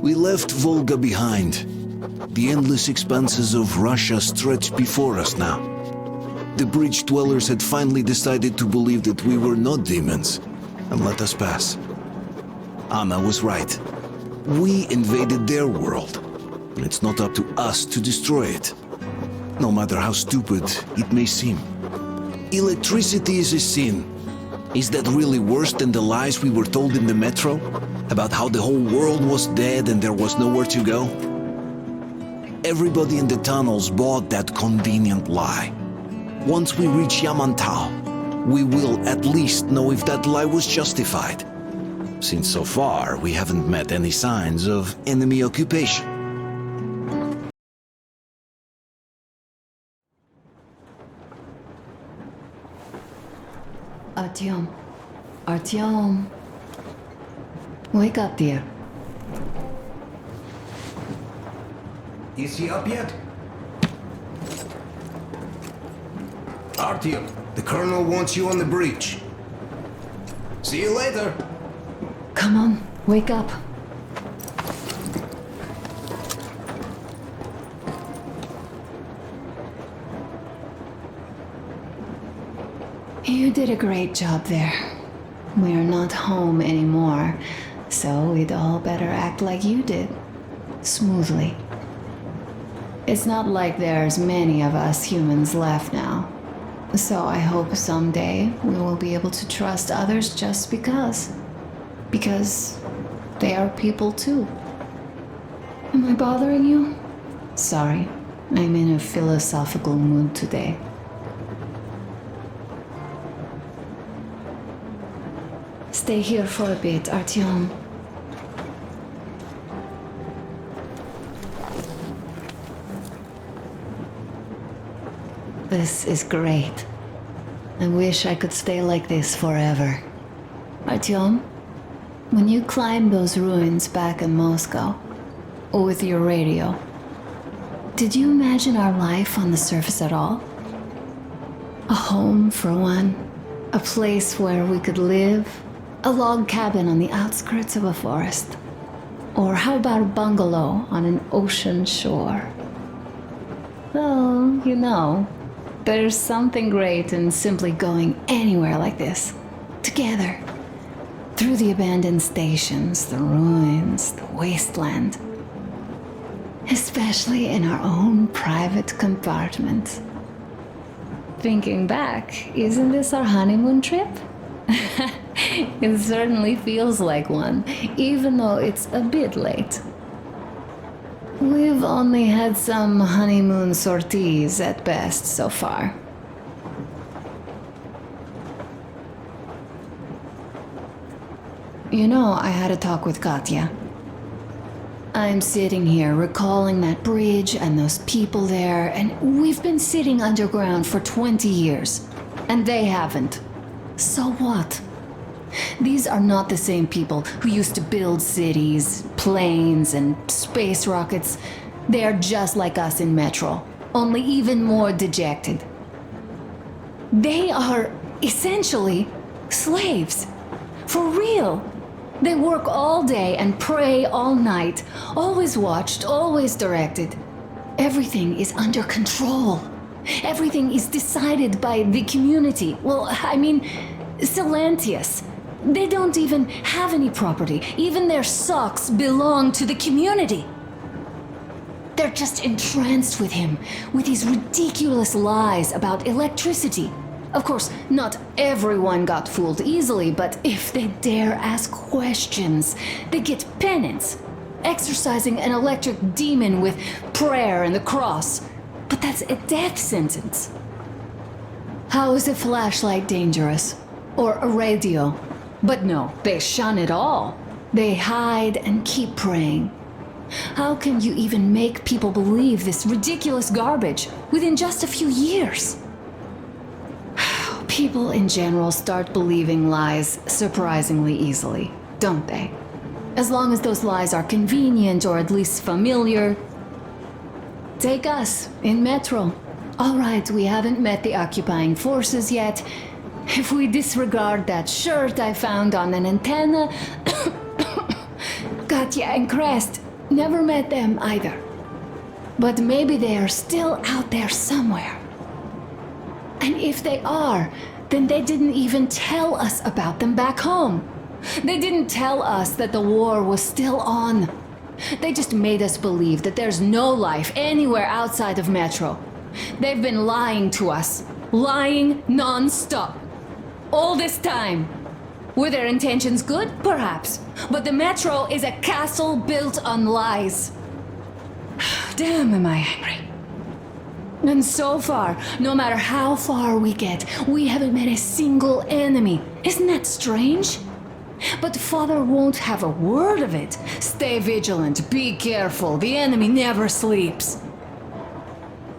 We left Volga behind. The endless expanses of Russia stretched before us now. The bridge dwellers had finally decided to believe that we were not demons and let us pass. Anna was right. We invaded their world, and it's not up to us to destroy it, no matter how stupid it may seem. Electricity is a sin. Is that really worse than the lies we were told in the metro? About how the whole world was dead and there was nowhere to go? Everybody in the tunnels bought that convenient lie. Once we reach Yamantau, we will at least know if that lie was justified. Since so far, we haven't met any signs of enemy occupation. Artyom. Artyom. Wake up, dear. Is he up yet? Artyom, the colonel wants you on the breach. See you later. Come on, wake up. You did a great job there. We're not home anymore, so we'd all better act like you did. Smoothly. It's not like there's many of us humans left now. So I hope someday we will be able to trust others just because. Because they are people too. Am I bothering you? Sorry, I'm in a philosophical mood today. Stay here for a bit, Artyom. This is great. I wish I could stay like this forever. Artyom, when you climbed those ruins back in Moscow, with your radio, did you imagine our life on the surface at all? A home, for one. A place where we could live. A log cabin on the outskirts of a forest. Or how about a bungalow on an ocean shore? Well, you know, there's something great in simply going anywhere like this, together, through the abandoned stations, the ruins, the wasteland, especially in our own private compartment. Thinking back, isn't this our honeymoon trip? It certainly feels like one, even though it's a bit late. We've only had some honeymoon sorties at best so far. You know, I had a talk with Katya. I'm sitting here recalling that bridge and those people there, and we've been sitting underground for 20 years, and they haven't. So what? These are not the same people who used to build cities, planes, and space rockets. They are just like us in Metro, only even more dejected. They are essentially slaves. For real. They work all day and pray all night, always watched, always directed. Everything is under control. Everything is decided by the community. Well, I mean, Silantius. They don't even have any property. Even their socks belong to the community. They're just entranced with him, with his ridiculous lies about electricity. Of course, not everyone got fooled easily, but if they dare ask questions, they get penance, exorcising an electric demon with prayer and the cross. But that's a death sentence. How is a flashlight dangerous? Or a radio? But no, they shun it all. They hide and keep praying. How can you even make people believe this ridiculous garbage within just a few years? People in general start believing lies surprisingly easily, don't they? As long as those lies are convenient or at least familiar. Take us, in Metro. All right, we haven't met the occupying forces yet. If we disregard that shirt I found on an antenna, Katya and Crest. Never met them either. But maybe they are still out there somewhere. And if they are, then they didn't even tell us about them back home. They didn't tell us that the war was still on. They just made us believe that there's no life anywhere outside of Metro. They've been lying to us. Lying non-stop. All this time. Were their intentions good? Perhaps. But the Metro is a castle built on lies. Damn, am I angry. And so far, no matter how far we get, we haven't met a single enemy. Isn't that strange? But Father won't have a word of it. Stay vigilant, be careful, the enemy never sleeps.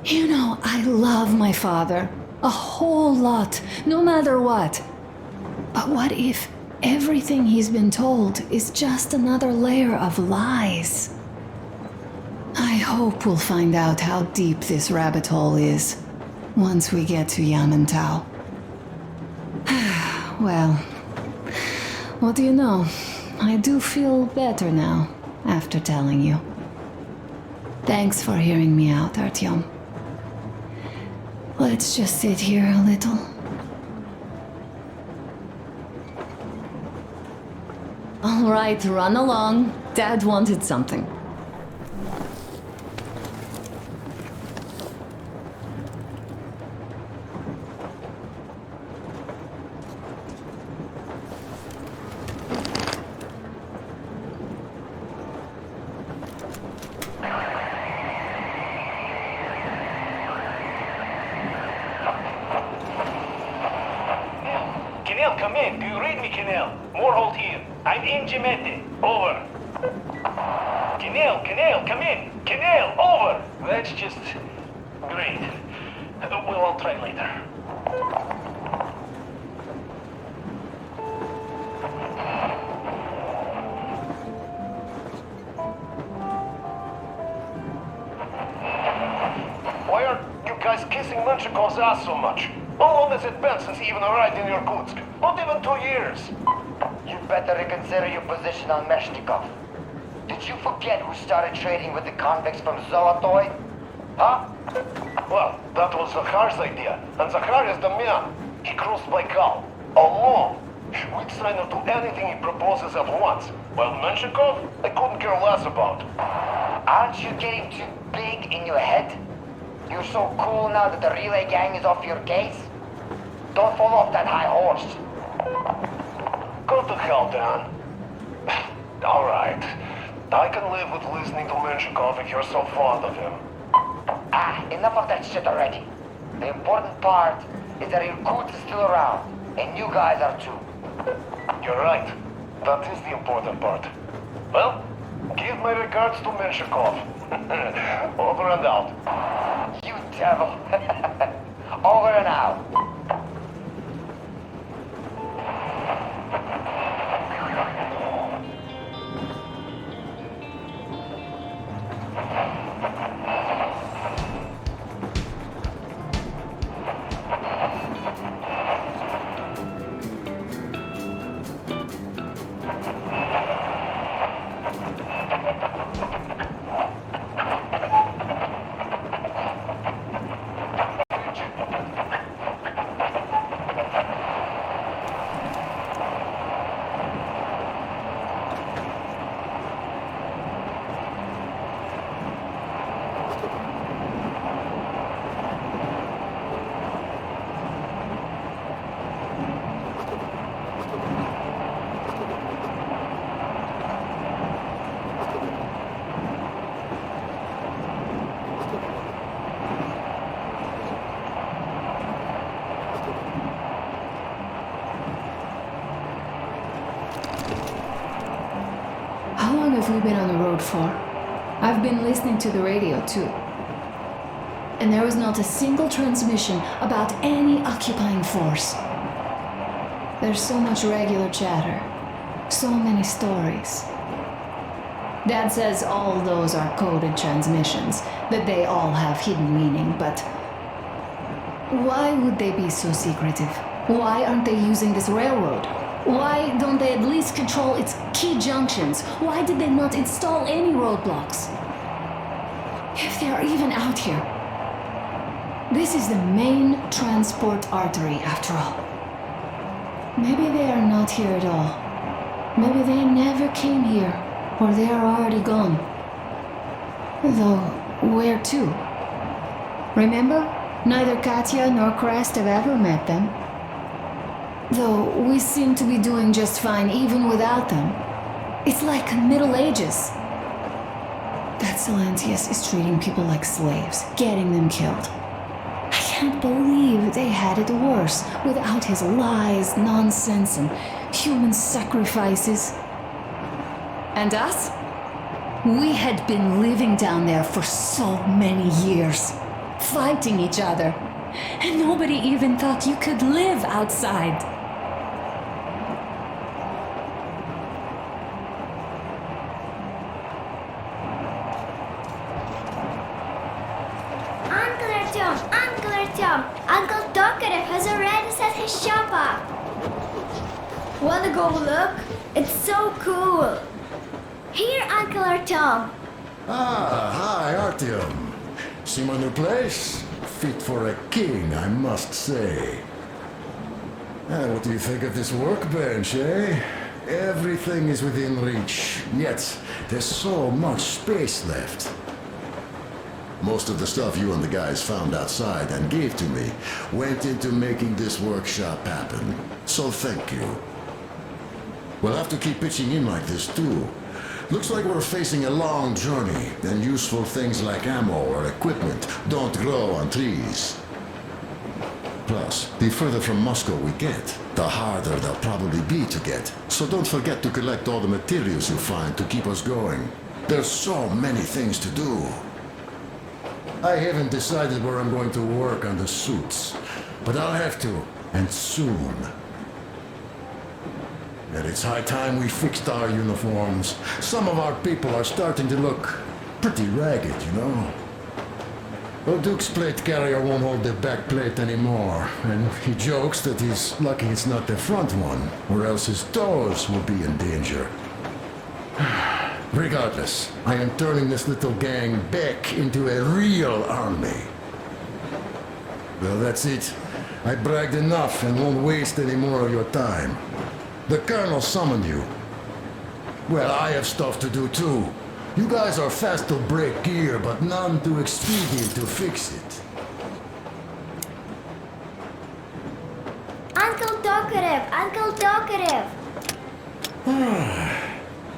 You know, I love my father. A whole lot, no matter what. But what if everything he's been told is just another layer of lies? I hope we'll find out how deep this rabbit hole is once we get to Yamantau. Well, what do you know? I do feel better now after telling you. Thanks for hearing me out, Artyom. Let's just sit here a little. All right, run along. Dad wanted something. Kenel, come in. Do you read me, Kenel? Morholt here. I'm in Gemete. Over. Kenel, come in. Kenel, over. That's just great. We'll all try later. Why are you guys kissing Menshikov's ass so much? How long has it been since he even arrived in Irkutsk? Not even 2 years. You better reconsider your position on Meshnikov. Did you forget who started trading with the convicts from Zolotoy? Huh? Well, that was Zakhar's idea, and Zakhar is the man. He crossed Baikal, alone. We'd sign him to anything he proposes at once, while Menshikov, I couldn't care less about. Aren't you getting too big in your head? You're so cool now that the relay gang is off your case? Don't fall off that high horse. Go to hell, Dan. All right. I can live with listening to Menshikov if you're so fond of him. Enough of that shit already. The important part is that Irkut is still around, and you guys are too. You're right. That is the important part. Well, give my regards to Menshikov. Over and out. You devil. Over and out. How long have we been on the road for? I've been listening to the radio too. And there was not a single transmission about any occupying force. There's so much regular chatter. So many stories. Dad says all those are coded transmissions, that they all have hidden meaning, but why would they be so secretive? Why aren't they using this railroad? Why don't they at least control its key junctions? Why did they not install any roadblocks? If they are even out here. This is the main transport artery, after all. Maybe they are not here at all. Maybe they never came here, or they are already gone. Though, where to? Remember? Neither Katya nor Crest have ever met them. Though we seem to be doing just fine even without them. It's like Middle Ages. That Silentius is treating people like slaves, getting them killed. I can't believe they had it worse without his lies, nonsense, and human sacrifices. And us? We had been living down there for so many years, fighting each other, and nobody even thought you could live outside. Uncle Tokarev has already set his shop up. Wanna go look? It's so cool. Here, Uncle Artyom. Ah, hi, Artyom. See my new place? Fit for a king, I must say. What do you think of this workbench, eh? Everything is within reach, yet there's so much space left. Most of the stuff you and the guys found outside and gave to me went into making this workshop happen. So thank you. We'll have to keep pitching in like this too. Looks like we're facing a long journey, and useful things like ammo or equipment don't grow on trees. Plus, the further from Moscow we get, the harder they'll probably be to get. So don't forget to collect all the materials you find to keep us going. There's so many things to do. I haven't decided where I'm going to work on the suits, but I'll have to, and soon. And it's high time we fixed our uniforms. Some of our people are starting to look pretty ragged, you know. Duke's plate carrier won't hold the back plate anymore, and he jokes that he's lucky it's not the front one, or else his toes will be in danger. Regardless, I am turning this little gang back into a real army. Well, that's it. I bragged enough and won't waste any more of your time. The Colonel summoned you. Well, I have stuff to do too. You guys are fast to break gear, but none too expedient to fix it. Uncle Tokarev! Uncle Tokarev!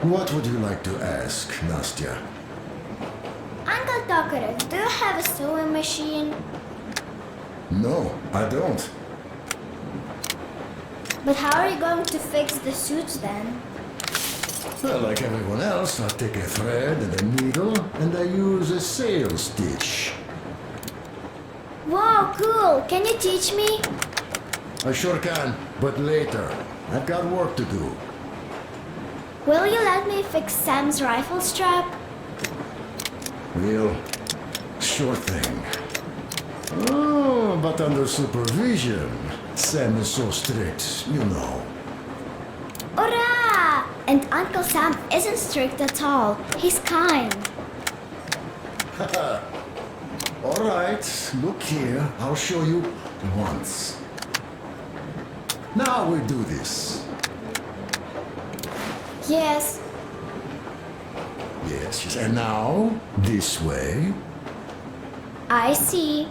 What would you like to ask, Nastya? Uncle Tokarev, do you have a sewing machine? No, I don't. But how are you going to fix the suits then? Well, like everyone else, I take a thread and a needle, and I use a sail stitch. Wow, cool! Can you teach me? I sure can, but later. I've got work to do. Will you let me fix Sam's rifle strap? Well, sure thing. Oh, but under supervision. Sam is so strict, you know. Hurrah! And Uncle Sam isn't strict at all. He's kind. All right, look here. I'll show you once. Now we do this. Yes. Yes, and now this way. I see.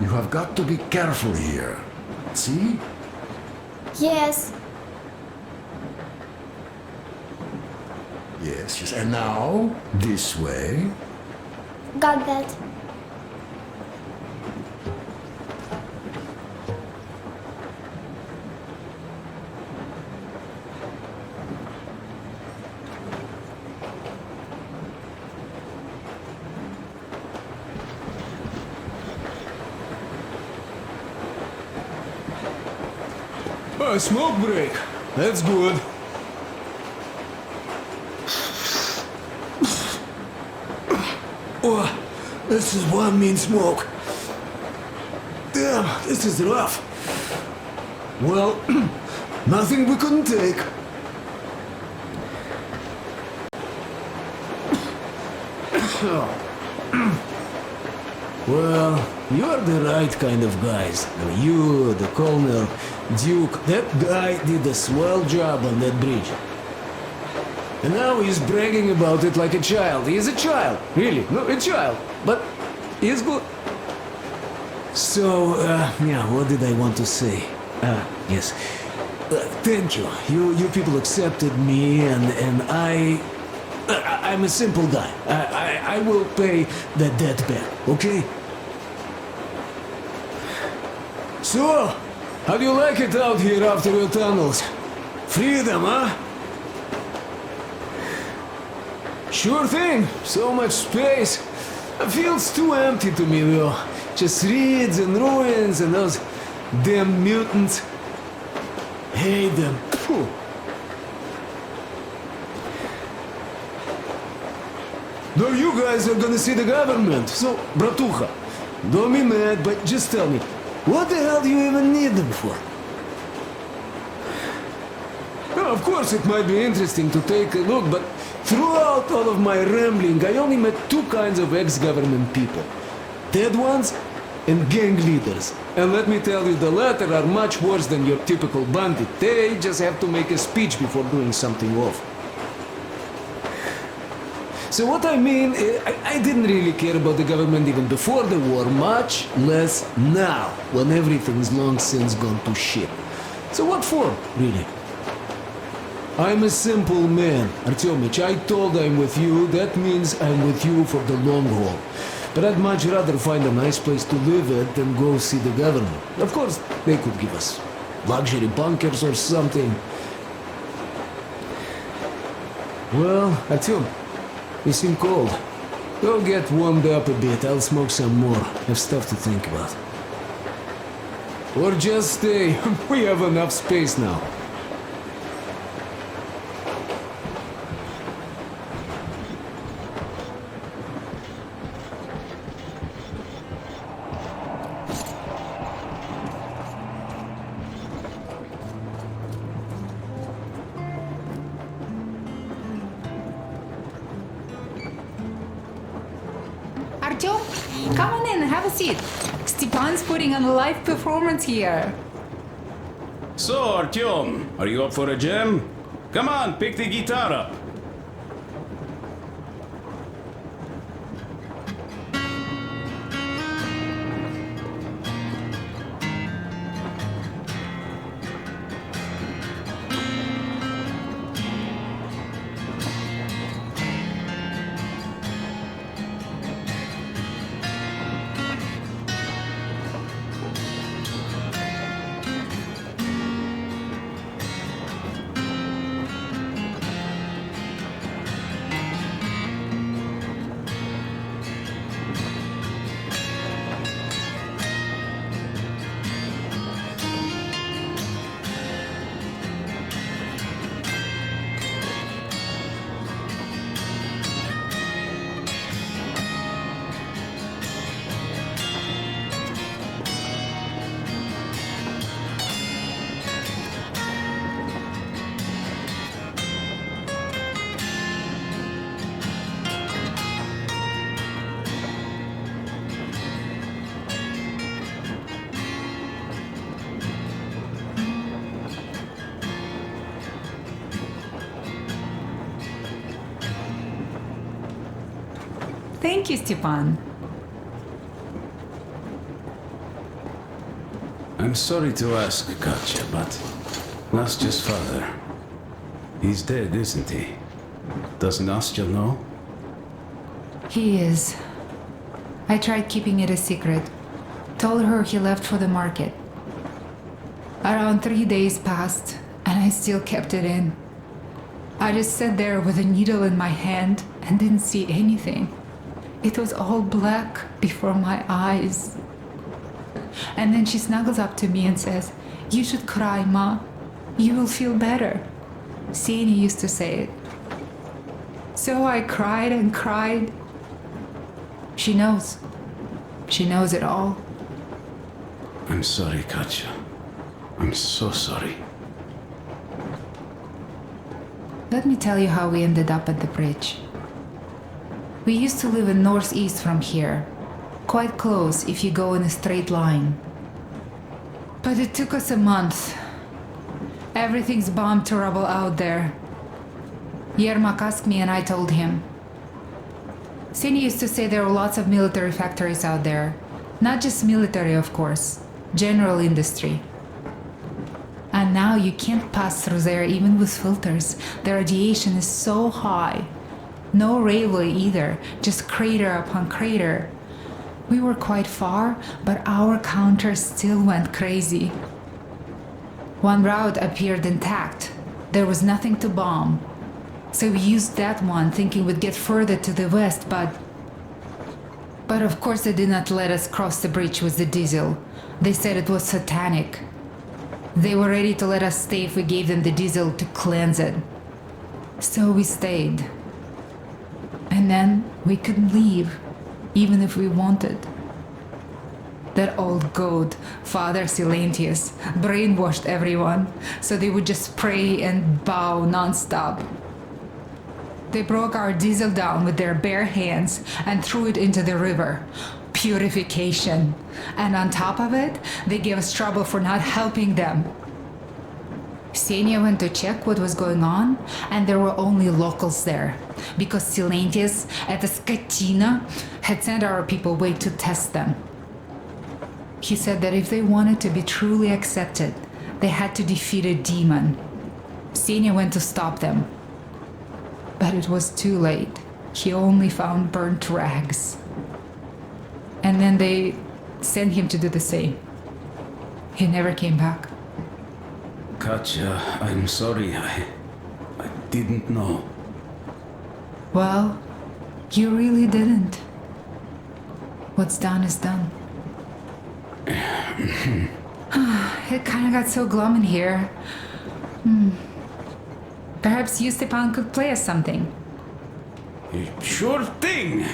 You have got to be careful here. See? Yes. Yes, and now this way. Got that. A smoke break. That's good. Oh, this is one mean smoke. Damn, this is rough. Well, nothing we couldn't take. Well, you're the right kind of guys. You, the Colonel, Duke, that guy did a swell job on that bridge. And now he's bragging about it like a child. He is a child, really, no, a child. But he's good. So, yeah, what did I want to say? Yes. Thank you. You people accepted me, and I'm a simple guy. I will pay the debt back, okay? So, how do you like it out here after your tunnels? Freedom, huh? Sure thing. So much space. It feels too empty to me, though. Just reeds and ruins and those damn mutants. Hate them. Phew. No, you guys are gonna see the government. So, bratucha, don't be mad, but just tell me, what the hell do you even need them for? Well, of course, it might be interesting to take a look, but throughout all of my rambling, I only met two kinds of ex-government people. Dead ones and gang leaders. And let me tell you, the latter are much worse than your typical bandit. They just have to make a speech before doing something awful. So what I mean, I didn't really care about the government even before the war, much less now, when everything's long since gone to shit. So what for, really? I'm a simple man, Artyomich. I told I'm with you, that means I'm with you for the long haul. But I'd much rather find a nice place to live at than go see the government. Of course, they could give us luxury bunkers or something. Well, Artyom, you seem cold. Go get warmed up a bit, I'll smoke some more. Have stuff to think about. Or just stay. We have enough space now. Artyom, come on in, have a seat. Stepan's putting on a live performance here. So, Artyom, are you up for a jam? Come on, pick the guitar up. Thank you, Stepan. I'm sorry to ask, Katya, but Nastya's father, he's dead, isn't he? Does Nastya know? He is. I tried keeping it a secret. Told her he left for the market. Around 3 days passed, and I still kept it in. I just sat there with a needle in my hand and didn't see anything. It was all black before my eyes. And then she snuggles up to me and says, "You should cry, Ma. You will feel better." Sieni used to say it. So I cried and cried. She knows. She knows it all. I'm sorry, Katya. I'm so sorry. Let me tell you how we ended up at the bridge. We used to live in northeast from here, quite close if you go in a straight line. But it took us a month. Everything's bombed to rubble out there. Yermak asked me and I told him. Sini used to say there were lots of military factories out there. Not just military, of course. General industry. And now you can't pass through there even with filters. The radiation is so high. No railway either, just crater upon crater. We were quite far, but our counter still went crazy. One route appeared intact. There was nothing to bomb. So we used that one, thinking we'd get further to the west, but of course they did not let us cross the bridge with the diesel. They said it was satanic. They were ready to let us stay if we gave them the diesel to cleanse it. So we stayed. And then we couldn't leave, even if we wanted. That old goat, Father Silentius, brainwashed everyone, so they would just pray and bow non-stop. They broke our diesel down with their bare hands and threw it into the river. Purification. And on top of it, they gave us trouble for not helping them. Ksenia went to check what was going on, and there were only locals there, because Silentius at the Skatina had sent our people away to test them. He said that if they wanted to be truly accepted, they had to defeat a demon. Ksenia went to stop them. But it was too late. He only found burnt rags. And then they sent him to do the same. He never came back. Katya, I'm sorry. I didn't know. Well, you really didn't. What's done is done. It kind of got so glum in here. Perhaps you, Stepan, could play us something. Sure thing!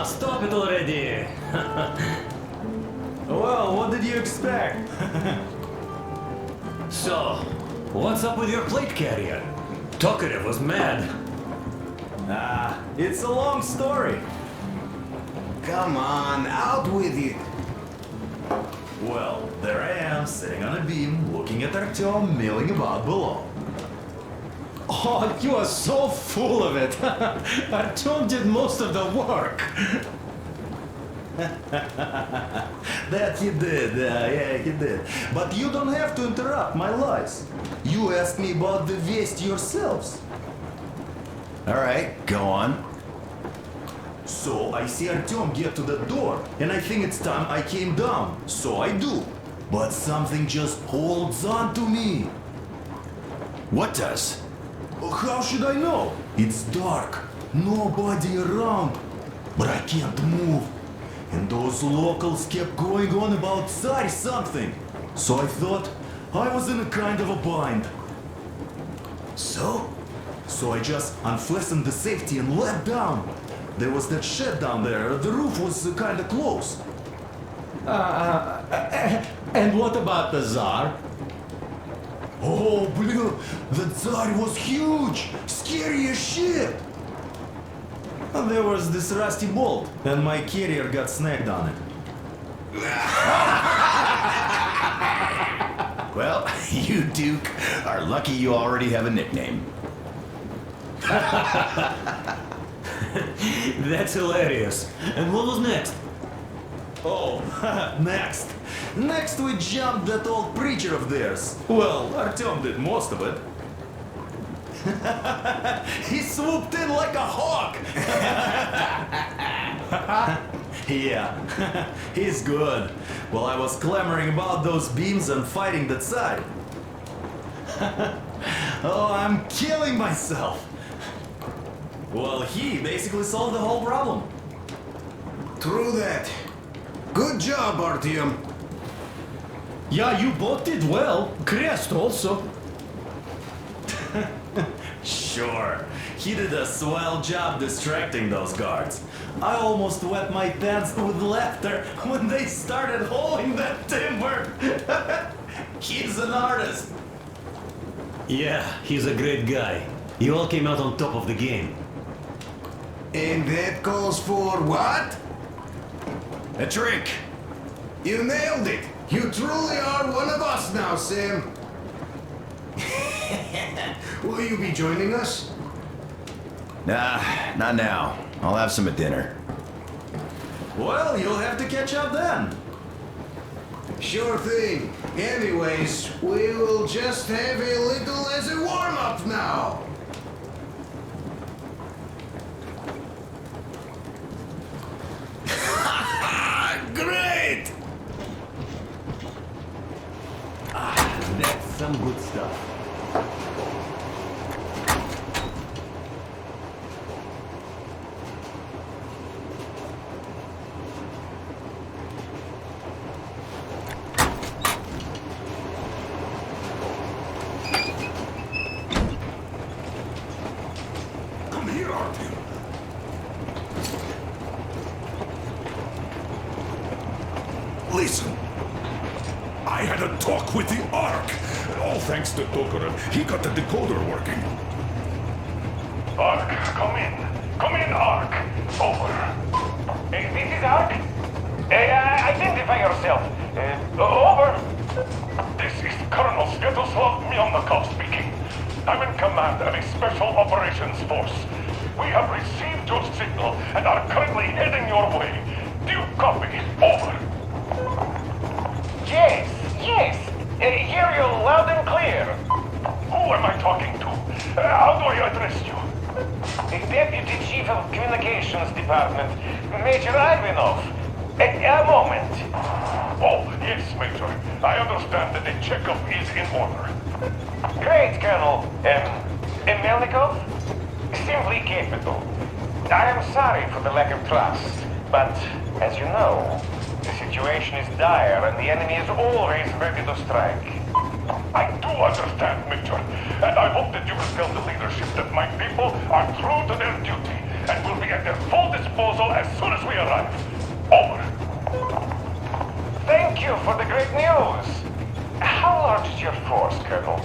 Stop it already! Well, what did you expect? So, what's up with your plate carrier? Tokarev was mad. It's a long story. Come on, out with it. Well, there I am, sitting on a beam, looking at Artyom milling about below. Oh, you are so full of it. Artyom did most of the work. That he did, yeah, he did. But you don't have to interrupt my lies. You asked me about the Vest yourselves. All right, go on. So I see Artyom get to the door, and I think it's time I came down. So I do. But something just holds on to me. What does? How should I know? It's dark, nobody around, but I can't move. And those locals kept going on about Tsar something. So I thought I was in a kind of a bind. So? So I just unfastened the safety and let down. There was that shed down there, the roof was kind of close. And what about the Tsar? Oh, blue, the Tsar was huge, scary as shit. And there was this rusty bolt, and my carrier got snagged on it. Well, you, Duke, are lucky you already have a nickname. That's hilarious. And what was next? Oh, next. Next we jumped that old preacher of theirs. Well, Artyom did most of it. He swooped in like a hawk. Yeah, he's good. While I was clamoring about those beams and fighting that side. Oh, I'm killing myself. Well, he basically solved the whole problem. True that. Good job, Artyom. Yeah, you both did well. Crest also. Sure, he did a swell job distracting those guards. I almost wet my pants with laughter when they started hauling that timber. He's an artist. Yeah, he's a great guy. You all came out on top of the game. And that calls for what? A trick. You nailed it. You truly are one of us now, Sam. Will you be joining us? Nah, not now. I'll have some at dinner. Well, you'll have to catch up then. Sure thing. Anyways, we will just have a little as a warm-up now. Great! That's some good stuff. Come here, Artyom. Listen, I had a talk with the Ark. All thanks to Tokarev. He got the decoder working. Ark, come in. Come in, Ark. Over. This is Ark. Identify yourself. Over. This is Colonel Sviatoslav Melnikov speaking. I'm in command of a special operations force. We have received your signal and are currently heading your way. Do you copy? Over. Yes. Hear you loud and clear. Who am I talking to? How do I address you? Deputy Chief of Communications Department, Major Ivanov. A moment. Oh, yes, Major. I understand that the checkup is in order. Great, Colonel. Melnikov? Simply capital. I am sorry for the lack of trust, but as you know, the situation is dire and the enemy is always ready to strike. I do understand, Major, and I hope that you will tell the leadership that my people are true to their duty and will be at their full disposal as soon as we arrive. Over. Thank you for the great news. How large is your force, Colonel?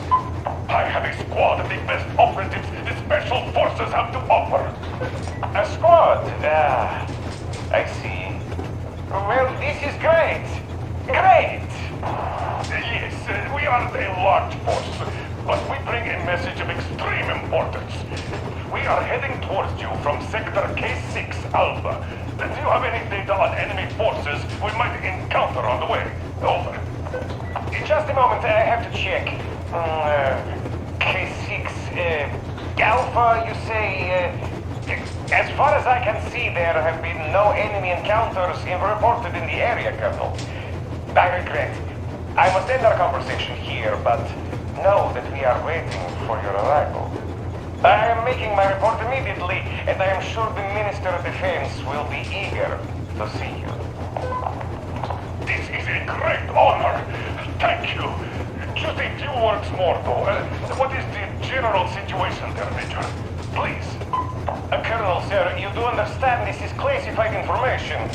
I have a squad of the best operatives the Special Forces have to offer. A squad? I see. Well, this is great. Great! Yes, we are a large force, but we bring a message of extreme importance. We are heading towards you from Sector K6 Alpha. Do you have any data on enemy forces we might encounter on the way? Over. Just a moment, I have to check. K6 Alpha, you say? As far as I can see, there have been no enemy encounters reported in the area, Colonel. I regret. I must end our conversation here, but know that we are waiting for your arrival. I am making my report immediately, and I am sure the Minister of Defense will be eager to see you. This is a great honor. Thank you. Just a few words more, though. What is the general situation there, Major? Please. Colonel, sir, you do understand this is classified information.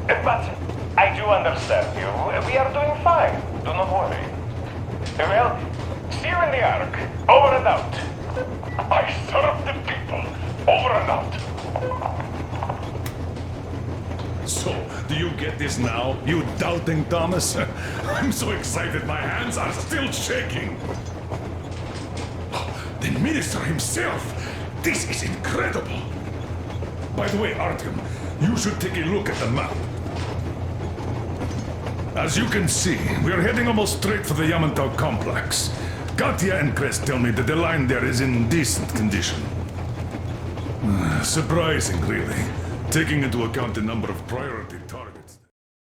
But I do understand you. We are doing fine. Do not worry. Well, see you in the Ark. Over and out. I serve the people. Over and out. So, do you get this now, you doubting Thomas? I'm so excited my hands are still shaking. The minister himself! This is incredible! By the way, Artyom, you should take a look at the map. As you can see, we are heading almost straight for the Yamantau complex. Katya and Crest tell me that the line there is in decent condition. Surprising, really. taking into account the number of priority targets.